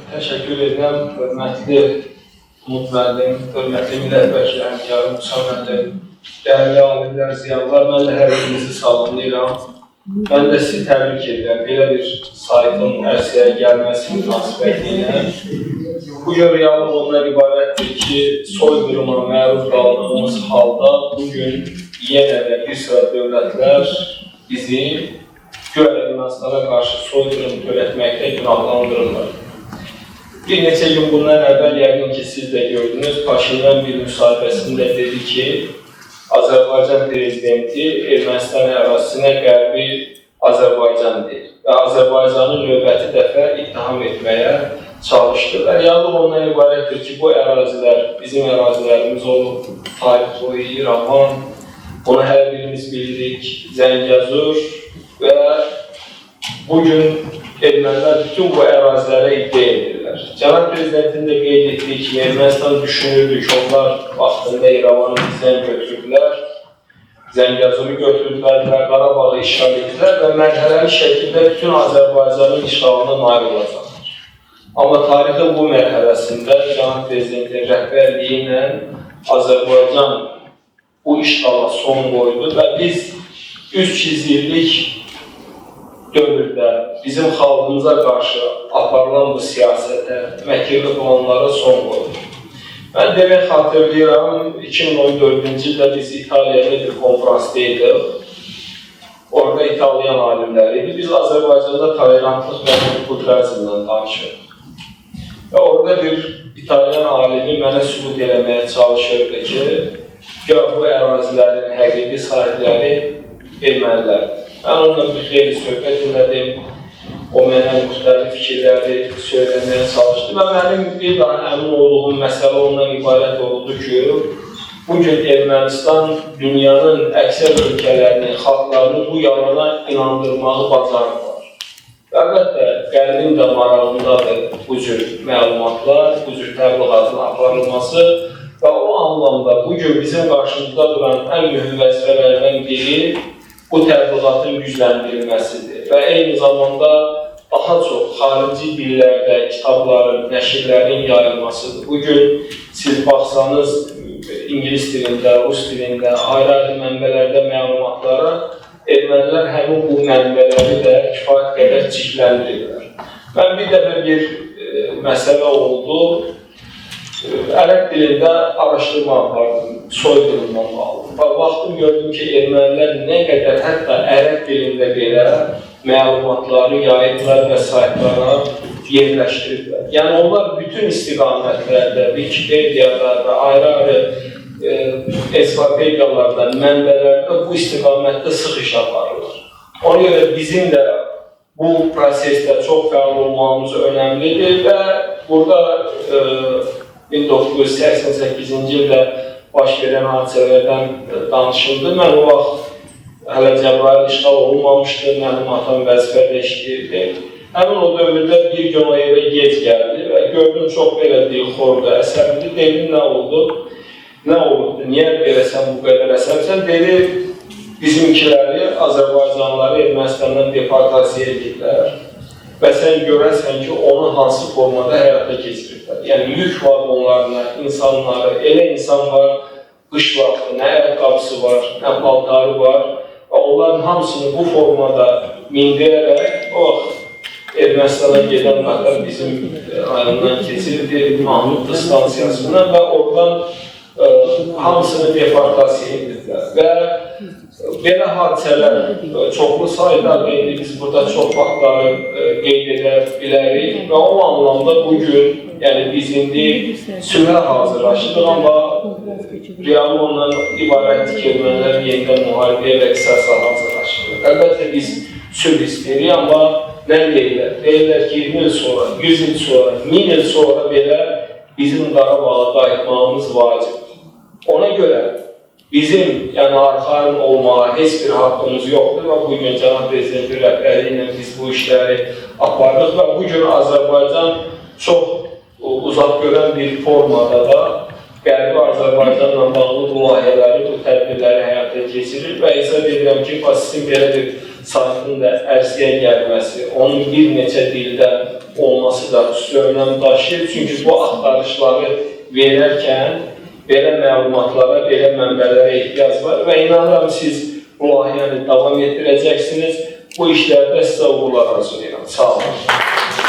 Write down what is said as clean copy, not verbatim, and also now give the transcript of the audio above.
Təşəkkür edirəm, hörmətli Umud müəllim, hörmətli millət vəkili həmkarım, Musa müəllim, dəyərli alimlər, ziyalılar, mən də hər birinizi salamlayıram. Mən də sizi təbrik edirəm, belə bir saytın ərsəyə gəlməsi münasibətilə. Bu gün realım ondan ibarətdir ki, soyqırıma məruz qaldığımız halda bugün yenə də bir sıra dövlətlər bizi Ermənistana qarşı soyqırım törətməkdə günahlandırırlar. Bir neçə gün bundan əvvəl yəqin ki, siz də gördünüz, Paşinyan bir müsahibəsində dedi ki, Azərbaycan prezidenti Ermənistan ərazisinə qərbi Azərbaycan deyir və Azərbaycanı növbəti dəfə ittiham etməyə çalışdı. Və realıq ondan ibarətdir ki, bu ərazilər bizim ərazilərimiz olub, tarix boyu İrəvan, bunu hər birimiz bilirik, Zəngəzur və bugün ermənilər bütün bu ərazilərə iddia edirlər. Cənab Prezidentin də qeyd etdiyi ki, Ermənistan düşünürdü ki, onlar vaxtında İrəvanı bizdən götürdülər, Zəngəzuru götürdülər və Qarabağı işgal etdilər və mərhələli şəkildə bütün Azərbaycanın işğalına nail olacaqlar. Amma tarixin bu mərhələsində Cənab Prezidentin rəhbərliyi ilə Azərbaycan bu işğala son qoydu və biz 300 illik dövrdə bizim xalqımıza qarşı aparılan bu siyasətə, məkirli planlara son qoydu. Mən demək xatırlayıram, 2014-cü ildə biz İtaliyada bir konferansdaydıq. Orada İtalyan alimləri idi. Biz Azərbaycanda tolerantlıq və multikulturalizmlə danışırdıq. Və orada bir İtalyan alimi mənə sübut eləməyə çalışırdı ki, bu ərazilərin həqiqi sahibləri ermənilərdir. Mən onunla bir xeyli söhbət elədim, o mənə müxtəlif fikirləri söyləməyə çalışdı və mənim bir daha əmin olduğum məsələ ondan ibarət oldu ki, bugün Ermənistan dünyanın əksər ölkələrinin, xalqlarını bu yalana inandırmağı bacarırlar. Və əlbəttə, qərbin də marağındadır bu cür məlumatlar, bu cür təbliğatın aparılması və o anlamda bugün bizim qarşımızda duran ən mühüm vəzifələrdən biri bu təbliğatın gücləndirilməsidir və eyni zamanda daha çox xarici dillərdə kitabların, nəşrlərin yayılmasıdır. Bugün siz baxsanız İngilis dilində, Rus dilində, ayrı-ayrı mənbələrdə məlumatlara ermənilər həmin bu mənbələri də kifayət qədər çirkləndirirlər. Mən bir dəfə bir məsələ oldu, ərəb dilində araşdırma apardım, soyqırımla bağlı. Vaxtım gördüm ki, ermənilər nə qədər hətta ərəb dilində belə məlumatları yayıblar və saytlara yerləşdiriblər. Yəni, onlar bütün istiqamətlərdə, Wikipediyada və ayrı-ayrı ensiklopediyalarda, mənbələrdə bu istiqamətdə sıx iş aparırlar. Ona görə bizim də bu prosesdə çox fəal olmamız önəmlidir və burada 1988-ci ildə baş verən hadisələrdən danışıldı. Mən o vaxt hələ Cəbrayıl işğal olmamışdı, mənim atam vəzifədə işləyirdi. Həmin o dövrdə bir gün o evə gec gəldi və gördüm çox belə dilxordu, əsəbli. Dedim, nə oldu? Nə oldu? Niyə belə sən bu qədər əsəbsən? Dedi, bizimkiləri, Azərbaycanlıları Ermənistandan deportasiya edirlər və sən görəsən ki, onu hansı formada həyata keçirirlər. Yəni, yük vagonlarına, insanları, elə insan var, qış vaxtı, nə ayaqqabısı var, nə paltarı var və onların hamısını bu formada mindirərək, o vaxt Ermənistana gedən qatar bizim rayondan keçirdi, Mahmudlu stansiyasından və oradan hamısını deportasiya edirlər. Və belə hadisələr çoxlu sayıda biz burada çox vaxtları qeyd edə bilərik və o anlamda bugün biz indi sülhə hazırlaşdıq, amma real ondan ibarətdir ki, ermənilər yenidən müharibəyə və qisasa hazırlaşdıq. Əlbəttə biz sülh istəyirik, amma nə deyirlər? Deyirlər ki, 20 il sonra, 100 il sonra, 1000 il sonra belə bizim Qarabağa qayıtmağımız vacibdir. Ona görə bizim arxain olmağa heç bir haqqımız yoxdur və bugün Cənab Prezidentin rəhbərliyi ilə biz bu işləri aparırıq və bugün Azərbaycan çox uzaq görən bir formada da Qərbi Azərbaycanla bağlı bu layihələri, bu tədbirləri həyata keçirir və hesab edirəm ki, sizin belə bir saytın da ərsəyə gəlməsi, onun bir neçə dildə olması da xüsusi önəm daşıyır. Çünki bu axtarışları verərkən belə məlumatlara, belə mənbələrə ehtiyac var və inanıram siz bu layihəni davam etdirəcəksiniz. Bu işlərdə sizə uğurlar arzulayıram. Sağ olun.